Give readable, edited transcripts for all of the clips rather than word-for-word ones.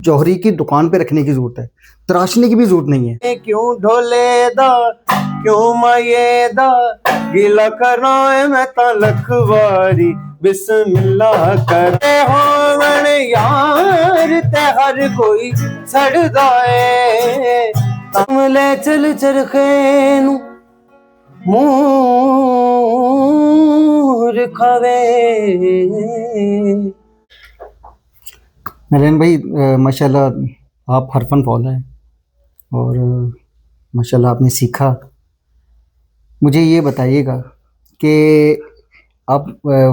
जौहरी की दुकान पे रखने की जरूरत है, तराशने की भी जरूरत नहीं है। क्यों ढोले दा क्यों माये दा गिला कराए मैं ता लखवारी बिस्मिल्लाह करे होवन यार ते हर कोई सड़दा है कमले चल चरखे नू मोर खावे। नरेन भाई माशाल्लाह आप हर फन फॉलो है और माशाल्लाह आपने सीखा। मुझे ये बताइएगा कि आप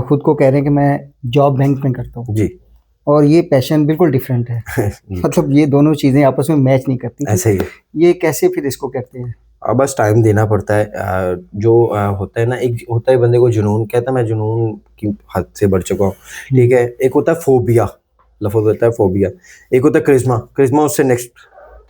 खुद को कह रहे हैं कि मैं जॉब बैंक में करता हूँ जी और ये पैशन बिल्कुल डिफरेंट है मतलब ये दोनों चीज़ें आपस में मैच नहीं करती। ऐसे ही ये कैसे फिर इसको कहते हैं? अब बस टाइम देना पड़ता है। जो होता है ना, एक होता है बंदे को जुनून, कहता है मैं जुनून की हद से बढ़ चुका हूँ, ठीक है। एक होता है फोबिया, लफ्ज़ होता है फोबिया। एक होता है क्रिश्मा, क्रिश्मा उससे नेक्स्ट,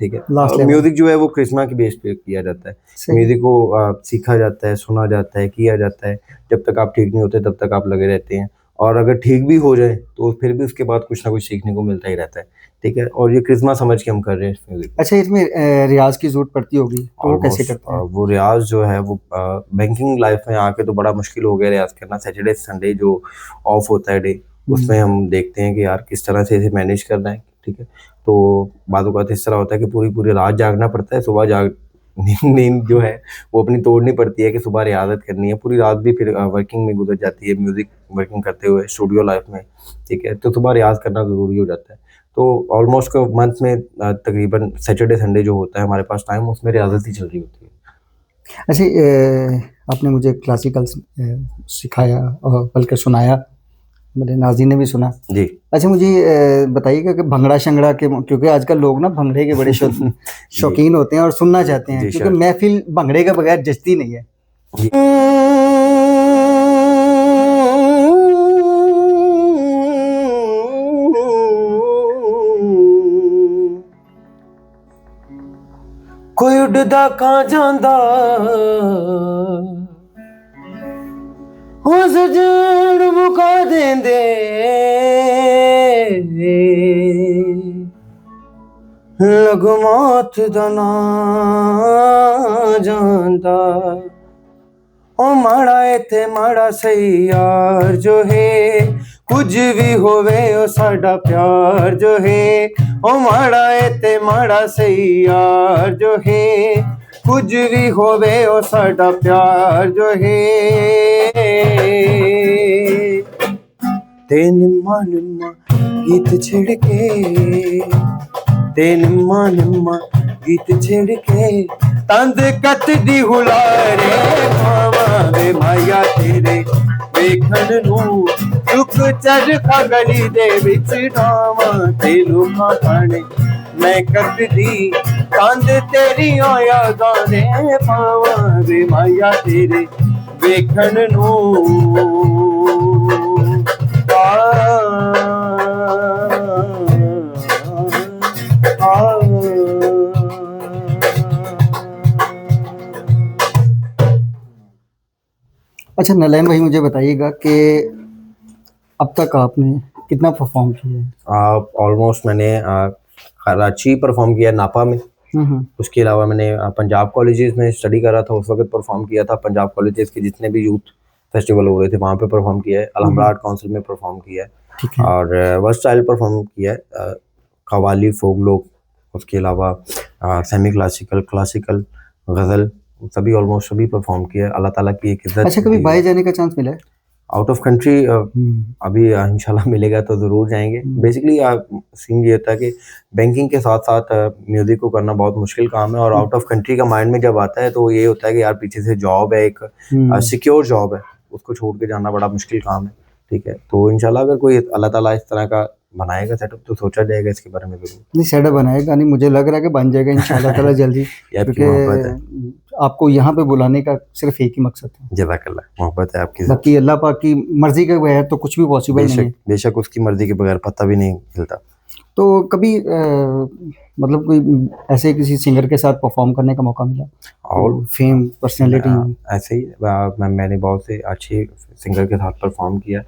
ठीक है। म्यूजिक जो है वो क्रिश्मा की बेस पे किया जाता है। म्यूजिक को सीखा जाता है, सुना जाता है, किया जाता है। जब तक आप ठीक नहीं होते तब तक आप लगे रहते हैं, और अगर ठीक भी हो जाए तो फिर भी उसके बाद कुछ ना कुछ सीखने को मिलता ही रहता है, ठीक है। और ये क्रिश्मा समझ के हम कर रहे हैं इस म्यूजिक। अच्छा, इसमें रियाज की जरूरत पड़ती होगी तो वो कैसे करते हैं? वो रियाज जो है वो बैंकिंग लाइफ में आके तो बड़ा मुश्किल हो गया रियाज करना। सैटरडे संडे जो ऑफ होता है डे, उसमें हम देखते हैं कि यार किस तरह से इसे मैनेज करना है, ठीक है। तो बातों का इस तरह होता है कि पूरी पूरी रात जागना पड़ता है, सुबह नींद जो है वो अपनी तोड़नी पड़ती है कि सुबह रियाजत करनी है। पूरी रात भी फिर वर्किंग में गुजर जाती है, म्यूजिक वर्किंग करते हुए स्टूडियो लाइफ में, ठीक है। तो सुबह रियाज करना ज़रूरी हो जाता है। तो ऑलमोस्ट मंथ में तकरीबन सैटरडे संडे जो होता है हमारे पास टाइम, उसमें रियाजत ही चल रही होती है। अच्छा, आपने मुझे क्लासिकल सिखाया और बल्कि सुनाया, मेरे नाज़रीन ने भी सुना जी। अच्छा, मुझे बताइएगा कि भंगड़ा शंगड़ा के, क्योंकि आजकल लोग ना भंगड़े के बड़े शौकीन होते हैं और सुनना चाहते हैं, क्योंकि महफिल भंगड़े के बगैर जचती नहीं है। कोई उड़दा कहाँ जांदा हो सजन मुका देंदे लगो मौत दा ना जांदा ओ माड़ा इत्थे माड़ा सही यार जो है, कुछ भी होवे ओ साडा प्यार जो है। ओ माड़ा इत्थे माड़ा सही यार जो है, कुछ भी होवे ओ साडा प्यार जो है। ते निम्मा निम्मा गीत छिड़के, ते निम्मा निम्मा गीत छिड़के तंद कतदी हुलारे मावा वे माया तेरे वेखण नू दुख चरखा गली दे विच डावा ते लोकां खाने मैं कतदी तंद तेरियां यादां दे पावा वे माया तेरे वेखण नू। अच्छा नलैन भाई, मुझे बताइएगा कि अब तक आपने कितना परफॉर्म किया है? ऑलमोस्ट मैंने कराची परफॉर्म किया, नापा में। उसके अलावा मैंने पंजाब कॉलेजेस में स्टडी करा था, उस वक्त परफॉर्म किया था। पंजाब कॉलेजेस के जितने भी यूथ फेस्टिवल हो रहे थे वहाँ पे परफॉर्म किया है। अलहमरा आर्ट काउंसिल में परफॉर्म किया है, और वर्सटाइल परफॉर्म किया है, कव्वाली, फोक लोग, उसके अलावा सेमी क्लासिकल, क्लासिकल, गज़ल, सभी ऑलमोस्ट सभी परफॉर्म किया है। अल्लाह ताला की एक इज्जत। अच्छा, कभी बाहर जाने का चांस मिला है? आउट ऑफ कंट्री अभी इंशाल्लाह मिलेगा तो ज़रूर जाएंगे। बेसिकली सीन ये होता है कि बैंकिंग के साथ साथ म्यूज़िक को करना बहुत मुश्किल काम है, और आउट ऑफ कंट्री का माइंड में जब आता है तो ये होता है कि यार पीछे से जॉब है, एक सिक्योर जॉब है, उसको छोड़ के जाना बड़ा मुश्किल काम है, ठीक है। तो इंशाल्लाह अगर कोई अल्लाह ताला इस तरह का बनाएगा सेटअप तो सोचा जाएगा इसके बारे में ज़रूर। नहीं, सेटअप बनाएगा नहीं, मुझे लग रहा है कि बन जाएगा इंशाल्लाह ताला जल्दी, क्योंकि आपको यहाँ पे बुलाने का सिर्फ एक ही मकसद है। जज़ाकल्लाह, मोहब्बत है आपकी। बाकी अल्लाह पाक की मर्जी के बगैर तो कुछ भी पॉसिबल नहीं है। बेशक उसकी मर्जी के बगैर पता भी नहीं हिलता। तो कभी मतलब कोई ऐसे किसी सिंगर के साथ परफॉर्म करने का मौका मिला और फेम पर्सनैलिटी? ऐसे ही मैंने बहुत से अच्छे सिंगर के साथ परफॉर्म किया,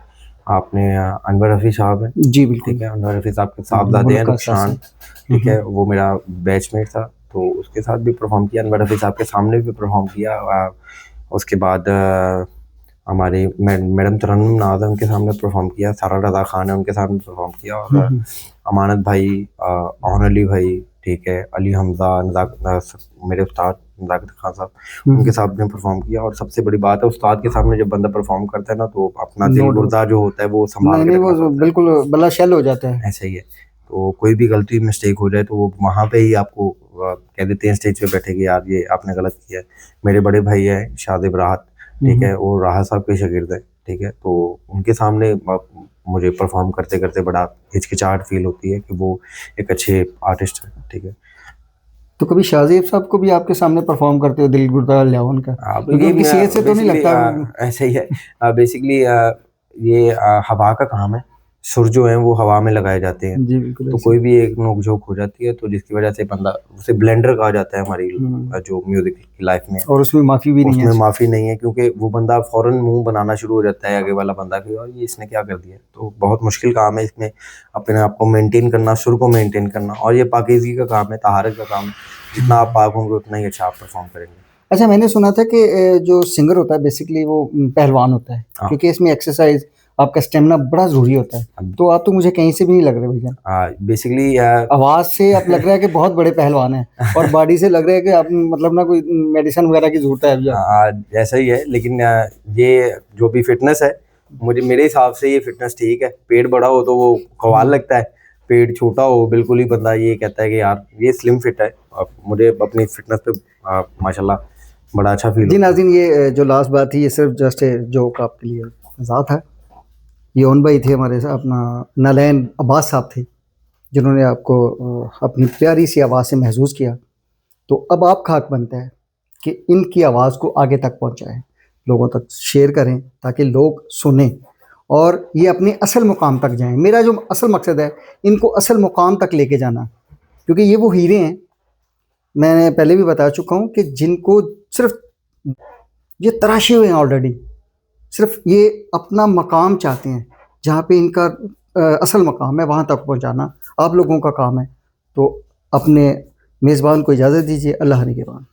आपने अनवर रफ़ी साहब हैं, जी बिल्कुल। ठीक है, अनवर रफ़ी साहब के साहबजादे हैं मुल्क रुखसान, ठीक है, वो मेरा बैचमेट था, तो उसके साथ भी परफॉर्म किया, अनवर रफ़ी साहब के सामने भी परफॉर्म किया। उसके बाद हमारी मैडम तरन्नुम नाज है, उनके सामने परफॉर्म किया, सारा रज़ा खान है, उनके सामने परफॉर्म किया, और अमानत भाई, ओहन अली भाई, ठीक है, अली हमजा, मेरे उस्ताद नज़ाकत खान साहब, उनके साथ में परफॉर्म किया। और सबसे बड़ी बात है, उस्ताद के सामने जब बंदा परफॉर्म करता है ना, तो अपना दिल नो डाउट। गुर्दा जो होता है वो संभाल नहीं के नहीं, रखना वो पड़ता बिल्कुल बला शेल हो जाता है। है, ऐसा ही है। तो कोई भी गलती मिस्टेक हो जाए तो वो वहाँ पे ही आपको कह देते हैं स्टेज पे बैठे कि यार ये आपने गलत किया है। मेरे बड़े भाई हैं शादिब राहत, ठीक है, वो राहत साहब के शागिर्द हैं, ठीक है, तो उनके सामने मुझे परफॉर्म करते करते बड़ा हिचकिचाहट फील होती है कि वो एक अच्छे आर्टिस्ट है, ठीक है। तो कभी शाहज़ेब साहब को भी आपके सामने परफॉर्म करते हो दिल गुर्दा लिया उनका, अब क्योंकि ये उनकी सेहत से तो नहीं बेसिकली लगता। ऐसा ही है। बेसिकली ये हवा का काम है, सुर जो हैं वो हवा में लगाए जाते हैं, जी बिल्कुल तो ऐसे। कोई भी एक नोक-झोंक हो जाती है, तो जिसकी वजह से बंदा, उसे ब्लेंडर कहा जाता है हमारी जो म्यूज़िक की लाइफ में, और उसमें माफ़ी भी नहीं है। उसमें माफ़ी नहीं है, क्योंकि वो बंदा फ़ौरन मुँह बनाना शुरू हो जाता है आगे वाला बंदा कि यार ये इसने क्या कर दिया। तो बहुत मुश्किल काम है इसमें अपने आप को मेंटेन करना, सुर को मेंटेन करना, और ये पाकीज़गी का काम है, तहारत का काम है। जितना आप पाक होंगे उतना ही अच्छा आप परफ़ॉर्म करेंगे। अच्छा, मैंने सुना था कि जो सिंगर होता है बेसिकली वो पहलवान होता है, हाँ। क्योंकि इसमें एक्सरसाइज आपका स्टेमिना बड़ा ज़रूरी होता है। तो आप तो मुझे कहीं से भी नहीं लग रहे भैया। बेसिकली आवाज़ से आप लग रहा है कि बहुत बड़े पहलवान हैं, और बॉडी से लग रहा है कि आप मतलब ना कोई मेडिसिन वगैरह की ज़रूरत है अभी आपको। ऐसा ही है, लेकिन ये जो भी फिटनेस है, मुझे मेरे हिसाब से ये फिटनेस ठीक है। पेट बड़ा हो तो वो कमाल लगता है, पेट छोटा हो बिल्कुल ही बंदा ये कहता है कि यार ये स्लिम फिट है। मुझे अपनी फिटनेस पे माशाल्लाह बड़ा अच्छा फील जी होता है। नाज़रीन, ये जो लास्ट बात थी ये सिर्फ जस्ट जोक आपके लिए मज़ाक है। ये ओन भाई थे हमारे साथ, अपना नालैन अब्बास साहब थे, जिन्होंने आपको अपनी प्यारी सी आवाज़ से महसूस किया। तो अब आपका हक बनता है कि इनकी आवाज़ को आगे तक पहुंचाएं, लोगों तक शेयर करें, ताकि लोग सुनें और ये अपने असल मुकाम तक जाएं। मेरा जो असल मकसद है, इनको असल मुकाम तक लेके जाना, क्योंकि ये वो हीरे हैं, मैंने पहले भी बता चुका हूँ, कि जिनको सिर्फ ये तराशे हुए हैं ऑलरेडी, सिर्फ ये अपना मकाम चाहते हैं, जहाँ पे इनका असल मकाम है वहाँ तक पहुँचाना आप लोगों का काम है। तो अपने मेज़बान को इजाज़त दीजिए। अल्लाह निगहबान।